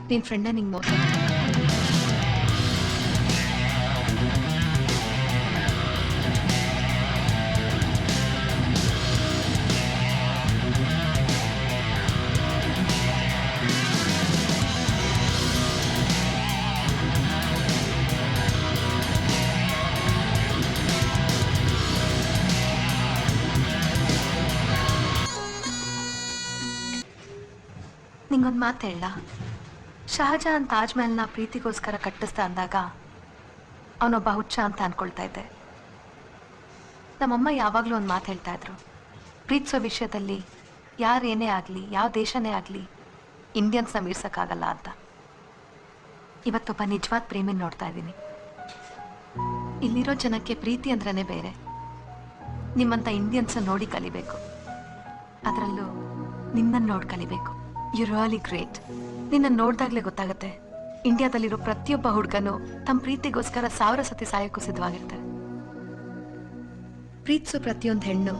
ನಿನ್ನ ಫ್ರೆಂಡೇ ನಿಂಗೆ ಮೋಸ ನಿಂಗೊಂದು ಮಾತು ಹೇಳ. ಶಹಜಹಾನ್ ತಾಜ್ ಮಹಲ್ನ ಪ್ರೀತಿಗೋಸ್ಕರ ಕಟ್ಟಿಸ್ತಾ ಅಂದಾಗ ಅವನೊಬ್ಬ ಹುಚ್ಚ ಅಂತ ಅನ್ಕೊಳ್ತಾ ಇದ್ದೆ. ನಮ್ಮಮ್ಮ ಯಾವಾಗಲೂ ಒಂದು ಮಾತು ಹೇಳ್ತಾ ಇದ್ರು, ಪ್ರೀತಿಸೋ ವಿಷಯದಲ್ಲಿ ಯಾರೇನೇ ಆಗಲಿ, ಯಾವ ದೇಶನೇ ಆಗಲಿ, ಇಂಡಿಯನ್ಸ್ನ ಮೀರ್ಸೋಕ್ಕಾಗಲ್ಲ ಅಂತ. ಇವತ್ತೊಬ್ಬ ನಿಜವಾದ ಪ್ರೇಮಿನ ನೋಡ್ತಾ ಇದ್ದೀನಿ. ಇಲ್ಲಿರೋ ಜನಕ್ಕೆ ಪ್ರೀತಿ ಅಂದ್ರೇ ಬೇರೆ. ನಿಮ್ಮಂಥ ಇಂಡಿಯನ್ಸ್ ನೋಡಿ ಕಲಿಬೇಕು, ಅದರಲ್ಲೂ ನಿನ್ನನ್ನು ನೋಡಿ ಕಲಿಬೇಕು. You really great. ನಿನ್ನ ನೋಡ್ದಾಗ್ಲೇ ಗೊತ್ತಾಗುತ್ತೆ ಇಂಡಿಯಾದಲ್ಲಿರೋ ಪ್ರತಿಯೊಬ್ಬ ಹುಡುಗನು ತಮ್ಮ ಪ್ರೀತಿಗೋಸ್ಕರ 1000 ಸತಿ ಸಾಯಕ್ಕೂ ಸಿದ್ಧವಾಗಿರ್ತಾರೆ. ಪ್ರೀತಿಸೋ ಪ್ರತಿಯೊಂದು ಹೆಣ್ಣು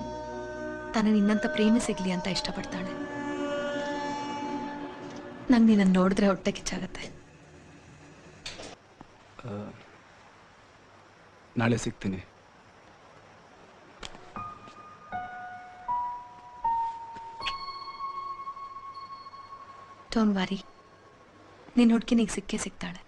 ತಾನು ನಿನ್ನಂತ ಪ್ರೇಮಿ ಸಿಗ್ಲಿ ಅಂತ ಇಷ್ಟಪಡ್ತಾಳೆ. ನಂಗೆ ನಿನ್ನ ನೋಡಿದ್ರೆ ಹೊಟ್ಟೆ ಕಿಚ್ಚಾಗತ್ತೆ. ನಾಳೆ ಸಿಗ್ತೀನಿ. ಡೋಂಟ್ ವರಿ, ನಿನ್ನ ಹುಡುಗಿನಿಗೆ ಸಿಕ್ಕೇ ಸಿಗ್ತಾಳೆ.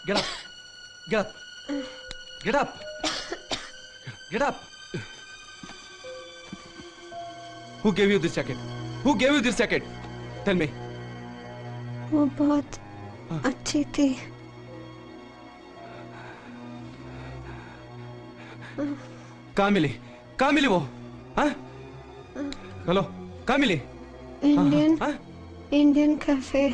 Get up. Get up. Get up. Get up. Who gave you this jacket? Who gave you this jacket? Tell me. वो बहुत अच्छी थी. कहाँ मिली? कहाँ मिली वो? हाँ? हेलो, कहाँ मिली? Indian cafe.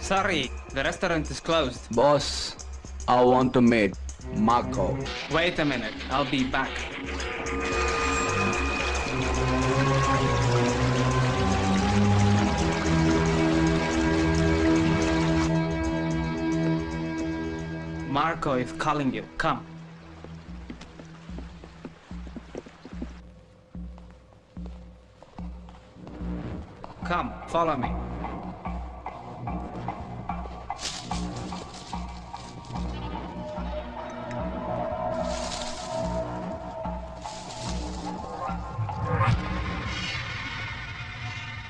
Sorry, the restaurant is closed. Boss, I want to meet Marco. Wait a minute, I'll be back. Marco is calling you. Come. Come, follow me.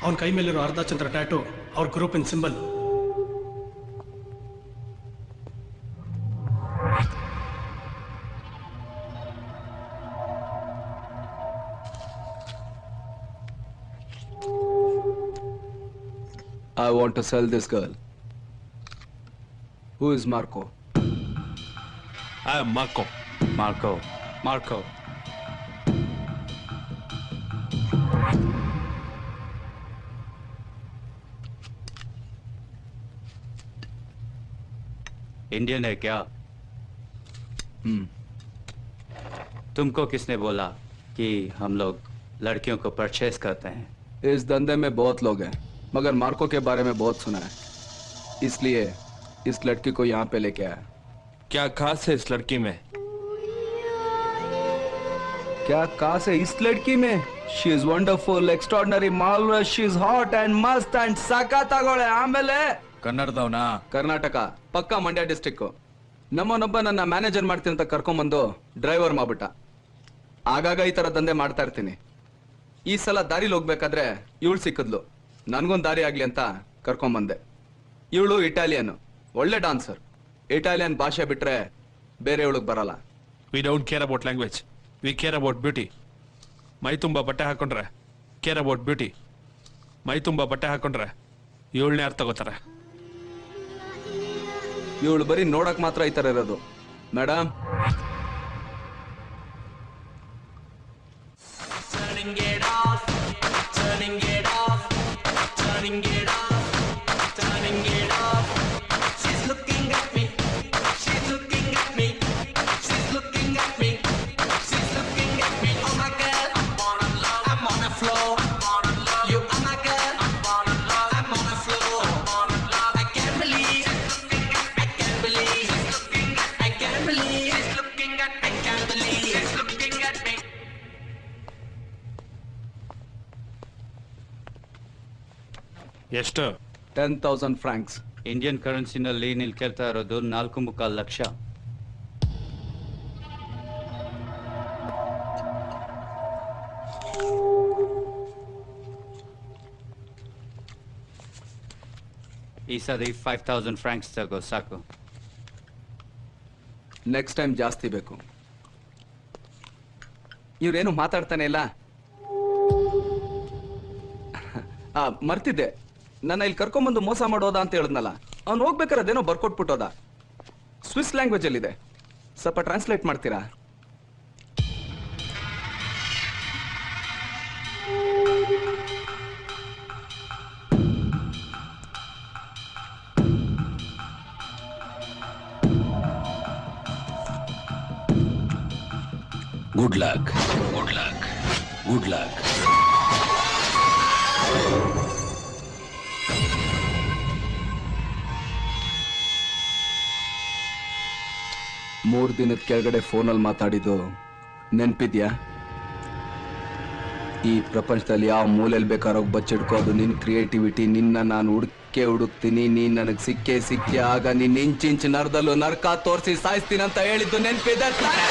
ಅವನ ಕೈ ಮೇಲಿರೋ ಅರ್ಧ ಚಂದ್ರ ಟ್ಯಾಟು ಅವ್ರ ಗ್ರೂಪಿನ symbol. I want to sell this girl. Who is Marco? I am Marco. Marco. Indian है क्या? तुमको किसने बोला कि हम लोग लड़कियों को परचेस करते हैं? इस धंधे में बहुत लोग हैं, मगर मार्को के बारे में बहुत सुना है, इसलिए इस लड़की को यहाँ पे लेके आया। क्या खास है इस लड़की में? क्या खास है इस लड़की में? She is wonderful, extraordinary, marvelous, she is hot and must and ಸಖತ್ತಾಗೋಳೆ. ಆಮೇಲೆ ಕನ್ನಡದವನಾ? ಕರ್ನಾಟಕ, ಪಕ್ಕ ಮಂಡ್ಯ ಡಿಸ್ಟ್ರಿಕ್ಟ್. ನಮ್ಮನೊಬ್ಬ ನನ್ನ ಮ್ಯಾನೇಜರ್ ಮಾಡ್ತೀನಿ ಅಂತ ಕರ್ಕೊಂಬಂದು ಡ್ರೈವರ್ ಮಾಡ್ಬಿಟ್ಟ. ಆಗಾಗ ಈ ತರ ದಂಧೆ ಮಾಡ್ತಾ ಇರ್ತೀನಿ. ಈ ಸಲ ದಾರಿಲಿ ಹೋಗ್ಬೇಕಾದ್ರೆ ಇವಳು ಸಿಕ್ಕಿದ್ಲು. ನನ್ಗೊಂದು ದಾರಿ ಆಗ್ಲಿ ಅಂತ ಕರ್ಕೊಂಬಂದೆ. ಇವಳು ಇಟಾಲಿಯನ್, ಒಳ್ಳೆ ಡಾನ್ಸರ್. ಇಟಾಲಿಯನ್ ಭಾಷೆ ಬಿಟ್ರೆ ಬೇರೆ ಇವಳಿಗೆ ಬರಲ್ಲ. We don't care about language, we care about beauty. ಮೈ ತುಂಬ ಬಟ್ಟೆ ಹಾಕೊಂಡ್ರೆ ಕೇರ್ ಅಬೌಟ್ ಬ್ಯೂಟಿ. ಮೈ ತುಂಬ ಬಟ್ಟೆ ಹಾಕೊಂಡ್ರೆ ಇವಳನ್ನೇ ಯಾರು ತಗೋತಾರೆ? ಇವಳು ಬರೀ ನೋಡಕ್ ಮಾತ್ರ ಈ ತರ ಇರೋದು. ಮೇಡಮ್, ಎಷ್ಟು? 10,000 francs. ಇಂಡಿಯನ್ ಕರೆನ್ಸಿನಲ್ಲಿ ನೀವು ಕೇಳ್ತಾ ಇರೋದು 4.25 ಲಕ್ಷ. ಈ ಸರಿ 5,000 francs ತಗೋ ಸಾಕು. ನೆಕ್ಸ್ಟ್ ಟೈಮ್ ಜಾಸ್ತಿ ಬೇಕು. ಇವ್ರೇನು ಮಾತಾಡ್ತಾನೆ ಇಲ್ಲ. ಮರ್ತಿದ್ದೆ, ನನ್ನ ಇಲ್ಲಿ ಕರ್ಕೊಂಬಂದು ಮೋಸ ಮಾಡೋದಾ ಅಂತ ಹೇಳಿದ್ನಲ್ಲ, ಅವ್ನು ಹೋಗ್ಬೇಕಾರೆ ಅದೇನೋ ಬರ್ಕೊಟ್ಬಿಟ್ಟೋದ. ಸ್ವಿಸ್ ಲ್ಯಾಂಗ್ವೇಜ್ ಅಲ್ಲಿದೆ, ಸ್ವಲ್ಪ ಟ್ರಾನ್ಸ್ಲೇಟ್ ಮಾಡ್ತೀರಾ? Good luck, good luck, good luck. ಮೂರು ದಿನದ ಕೆಳಗಡೆ ಫೋನಲ್ಲಿ ಮಾತಾಡಿದ್ದು ನೆನ್ಪಿದ್ಯಾ? ಈ ಪ್ರಪಂಚದಲ್ಲಿ ಯಾವ ಮೂಲೆಯಲ್ಲಿ ಬೇಕಾರೋ ಬಚ್ಚಿಡ್ಕೋದು ನಿನ್ ಕ್ರಿಯೇಟಿವಿಟಿ. ನಿನ್ನ ನಾನು ಹುಡುಕ್ತೀನಿ, ನೀನ್ ನನಗೆ ಸಿಕ್ಕೇ ಆಗ ನಿನ್ ಇಂಚಿಂಚ್ ನರದಲ್ಲೂ ನರ್ಕ ತೋರಿಸಿ ಸಾಯಿಸ್ತೀನಿ ಅಂತ ಹೇಳಿದ್ದು ನೆನ್ಪಿದೆ ತಾನೇ?